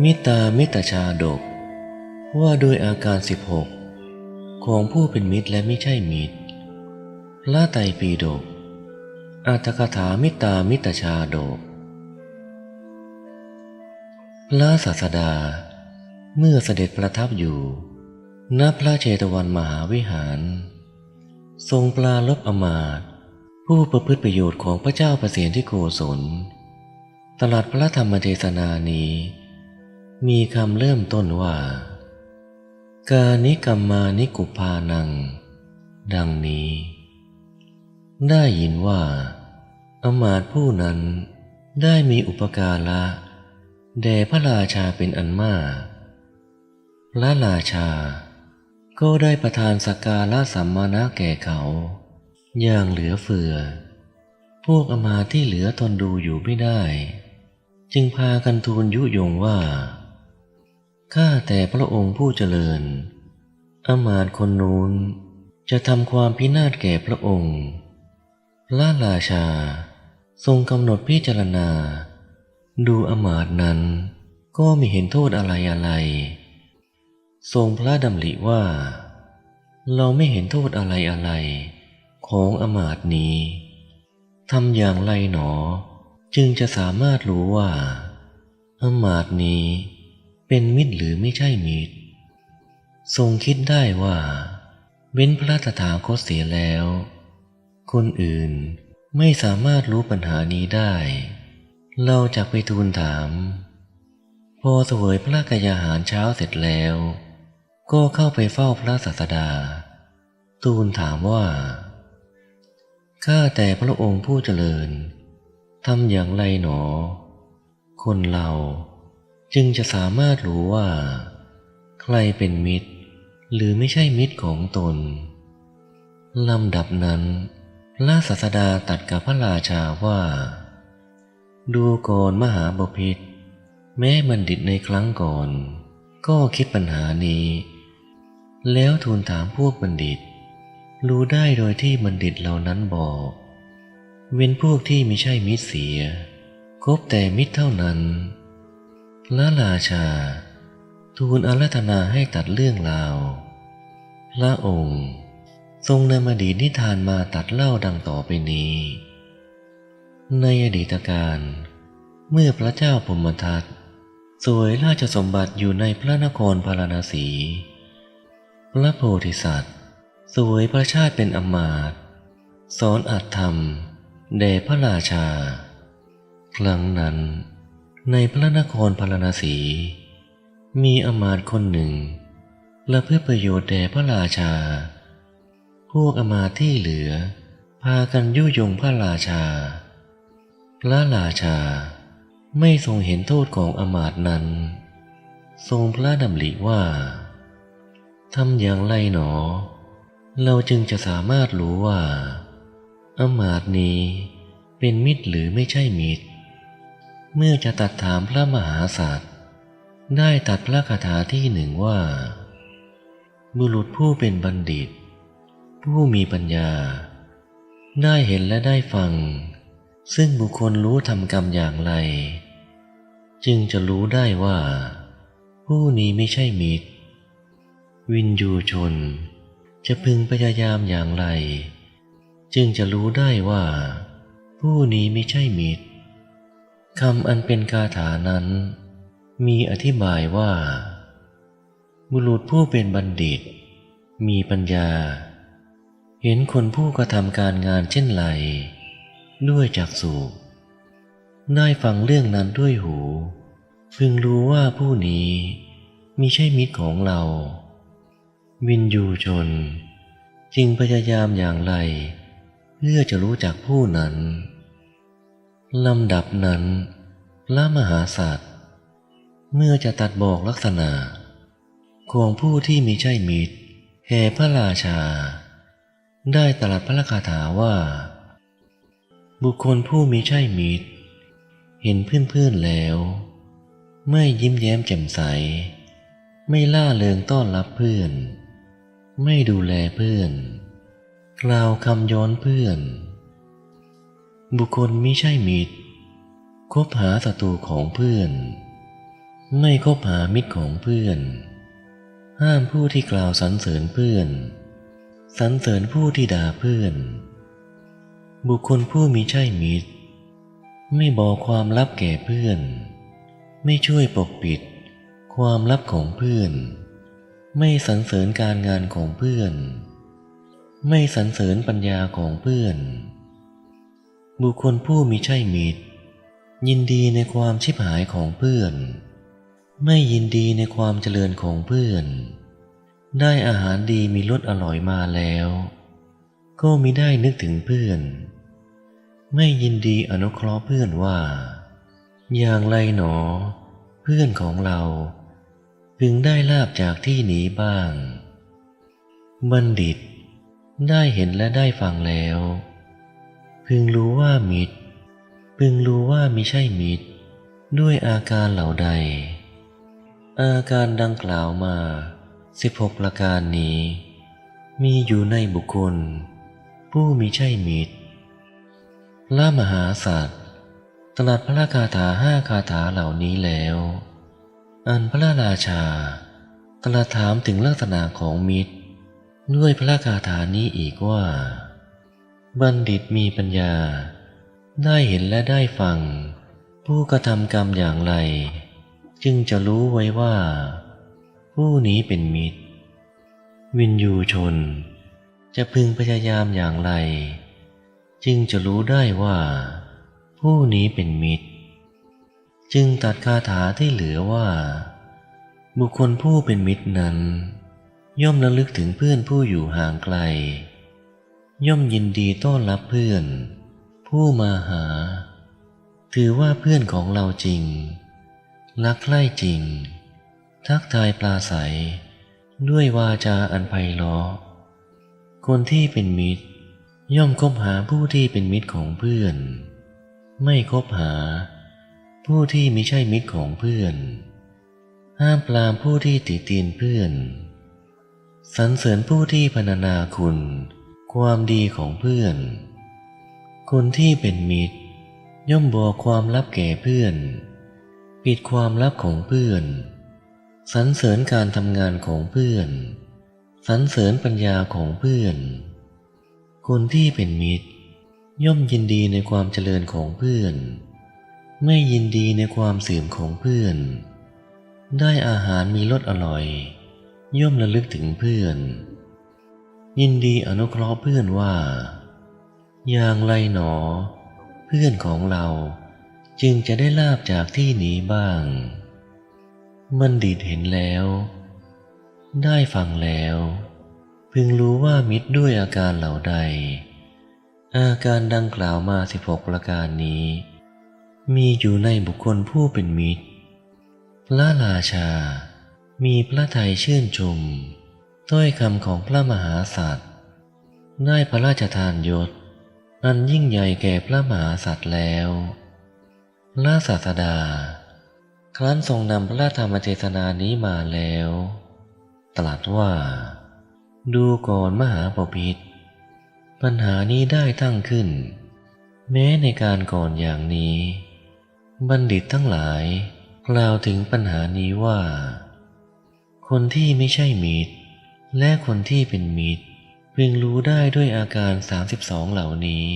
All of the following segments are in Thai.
มิตามิตรชาดกว่าโดยอาการ16ของผู้เป็นมิตรและไม่ใช่มิตรพระไตรปิฎกอรรถกถามิตามิตรชาดกพระศาสดาเมื่อเสด็จประทับอยู่ณพระเชตวันมหาวิหารทรงปราลภอมาตย์ผู้ประพฤติประโยชน์ของพระเจ้าประเสนที่โกศลตลอดพระธรรมเทศนานี้มีคำเริ่มต้นว่ากานิกัมมานิกุปานังดังนี้ได้ยินว่าอมาตย์ผู้นั้นได้มีอุปการะแด่พระราชาเป็นอันมากพระราชาก็ได้ประทานสักการะสัมมานะแก่เขาอย่างเหลือเฟือพวกอมาตย์ที่เหลือทนดูอยู่ไม่ได้จึงพากันทูลยุยงว่าข้าแต่พระองค์ผู้เจริญอมาตย์คนนู้นจะทำความพินาศแก่พระองค์พระราชาทรงกำหนดพิจารณาดูอมาตย์นั้นก็ไม่เห็นโทษอะไรทรงพระดำริว่าเราไม่เห็นโทษอะไรของอมาตย์นี้ทำอย่างไรหนอจึงจะสามารถรู้ว่าอมาตย์นี้เป็นมิตรหรือไม่ใช่มิตรทรงคิดได้ว่าเว้นพระตถาคตเสียแล้วคนอื่นไม่สามารถรู้ปัญหานี้ได้เราจักไปทูลถามพอเสวยพระกยาหารเช้าเสร็จแล้วก็เข้าไปเฝ้าพระศาสดาทูลถามว่าข้าแต่พระองค์ผู้เจริญทำอย่างไรหนอคนเราจึงจะสามารถรู้ว่าใครเป็นมิตรหรือไม่ใช่มิตรของตนลำดับนั้นพระศาสดาตรัสกับพระราชาว่าดูก่อนมหาบพิตรแม้บัณฑิตในครั้งก่อนก็คิดปัญหานี้แล้วทูลถามพวกบัณฑิตรู้ได้โดยที่บัณฑิตเหล่านั้นบอกเว้นพวกที่ไม่ใช่มิตรเสียคบแต่มิตรเท่านั้นพระราชาทูลอาราธนาให้ตัดเรื่องราวพระองค์ทรงนำอดีตนิทานมาตัดเล่าดังต่อไปนี้ในอดีตการเมื่อพระเจ้าพรหมทัตสวยราชสมบัติอยู่ในพระนครพาราณสีพระโพธิสัตว์สวยพระชาติเป็นอมาตย์สอนอัตถธรรมแด่พระราชาครั้งนั้นในพระนครพาราณสีมีอมาตย์คนหนึ่งและเพื่อประโยชน์แด่พระราชาพวกอมาตย์ที่เหลือพากันยุยงพระราชาพระราชาไม่ทรงเห็นโทษของอมาตย์นั้นทรงพระดำริว่าทำอย่างไรหนอเราจึงจะสามารถรู้ว่าอมาตย์นี้เป็นมิตรหรือไม่ใช่มิตรเมื่อจะตรัสถามพระมหาสัตว์ได้ตรัสพระคาถาที่หนึ่งว่าบุรุษผู้เป็นบัณฑิตผู้มีปัญญาได้เห็นและได้ฟังซึ่งบุคคลรู้ทำกรรมอย่างไรจึงจะรู้ได้ว่าผู้นี้ไม่ใช่มิตรวินยูชนจะพึงพยายามอย่างไรจึงจะรู้ได้ว่าผู้นี้ไม่ใช่มิตรคำอันเป็นคาถานั้นมีอธิบายว่าบุรุษผู้เป็นบัณฑิตมีปัญญาเห็นคนผู้กระทำการงานเช่นไรด้วยจักษุได้ฟังเรื่องนั้นด้วยหูพึงรู้ว่าผู้นี้มิใช่มิตรของเราวินยูชนจึงพยายามอย่างไรเพื่อจะรู้จักผู้นั้นลำดับนั้นพระมหาสัตว์เมื่อจะตรัสบอกลักษณะของผู้ที่มิใช่มิตรแก่พระราชาได้ตรัสพระคาถาว่าบุคคลผู้มิใช่มิตรเห็นเพื่อนแล้วไม่ยิ้มแย้มแจ่มใสไม่ล่าเริงต้อนรับเพื่อนไม่ดูแลเพื่อนกล่าวคำย้อนเพื่อนบุคคลมิใช่มิตรคบหาศัตรูของเพื่อน ไม่คบหามิตรของเพื่อนห้ามผู้ที่กล่าวสรรเสริญเพื่อนสรรเสริญผู้ที่ด่าเพื่อนบุคคลผู้มิใช่มิตรไม่บอกความลับแก่เพื่อนไม่ช่วยปกปิดความลับของเพื่อนไม่สรรเสริญการงานของเพื่อนไม่สรรเสริญปัญญาของเพื่อนบุคคลผู้มิใช่มิตรยินดีในความชิบหายของเพื่อนไม่ยินดีในความเจริญของเพื่อนได้อาหารดีมีรสอร่อยมาแล้วก็มิได้นึกถึงเพื่อนไม่ยินดีอนุเคราะห์เพื่อนว่าอย่างไรหนอเพื่อนของเราพึงได้ลาภจากที่นี้บ้างบัณฑิตได้เห็นและได้ฟังแล้วพึงรู้ว่ามิตรพึงรู้ว่ามิใช่มิตรด้วยอาการเหล่าใดอาการดังกล่าวมา16ประการนี้มีอยู่ในบุคคลผู้มิใช่มิตรพระมหาสัตว์ตรัสพระคาถา5คาถาเหล่านี้แล้วอันพระราชาตรัสถามถึงลักษณะของมิตรด้วยพระคาถานี้อีกว่าบัณฑิตมีปัญญาได้เห็นและได้ฟังผู้กระทำกรรมอย่างไรจึงจะรู้ไว้ว่าผู้นี้เป็นมิตรวินยูชนจะพึงพยายามอย่างไรจึงจะรู้ได้ว่าผู้นี้เป็นมิตรจึงตัดคาถาที่เหลือว่าบุคคลผู้เป็นมิตรนั้นย่อมระลึกถึงเพื่อนผู้อยู่ห่างไกลย่อมยินดีต้อนรับเพื่อนผู้มาหาถือว่าเพื่อนของเราจริงรักใคร่จริงทักทายปราศัยด้วยวาจาอันไพเราะคนที่เป็นมิตรย่อมคบหาผู้ที่เป็นมิตรของเพื่อนไม่คบหาผู้ที่มิใช่มิตรของเพื่อนห้ามปรามผู้ที่ติเตียนเพื่อนสรรเสริญผู้ที่พรรณนาคุณความดีของเพื่อนคนที่เป็นมิตรย่อมบอกความลับแก่เพื่อนปิดความลับของเพื่อนสรรเสริญการทำงานของเพื่อนสรรเสริญปัญญาของเพื่อนคนที่เป็นมิตรย่อมยินดีในความเจริญของเพื่อนไม่ยินดีในความเสื่อมของเพื่อนได้อาหารมีรสอร่อยย่อมระลึกถึงเพื่อนยินดีอนุเคราะห์เพื่อนว่าอย่างไรหนอเพื่อนของเราจึงจะได้ลาภจากที่นี้บ้างบัณฑิตเห็นแล้วได้ฟังแล้วพึงรู้ว่ามิตรด้วยอาการเหล่าใดอาการดังกล่าวมา16ประการนี้มีอยู่ในบุคคลผู้เป็นมิตรพระราชามีพระทัยชื่นชมถ้อยคำของพระมหาสัตว์ได้พระราชทานยศอันยิ่งใหญ่แก่พระมหาสัตว์แล้วพระศาสดาครั้นทรงนำพระธรรมเทศนานี้มาแล้วตรัสว่าดูก่อนมหาบพิตรปัญหานี้ได้ตั้งขึ้นแม้ในการก่อนอย่างนี้บัณฑิตทั้งหลายกล่าวถึงปัญหานี้ว่าคนที่ไม่ใช่มิตรและคนที่เป็นมิตรพึงรู้ได้ด้วยอาการ32เหล่านี้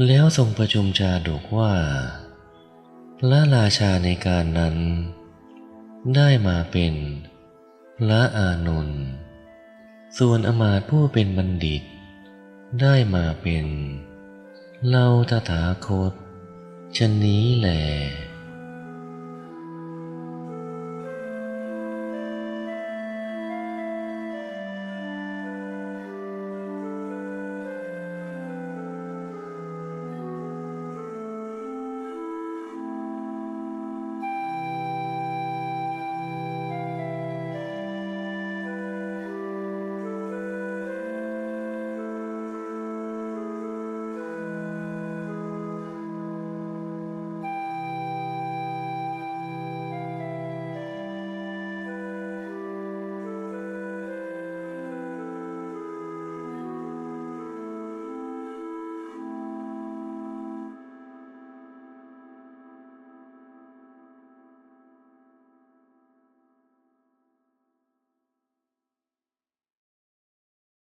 แล้วทรงประชุมจาดกว่าพระราชาในการนั้นได้มาเป็นพระอานนท์ส่วนอมาตย์ผู้เป็นบัณฑิตได้มาเป็นเราตถาคตชะนี้แล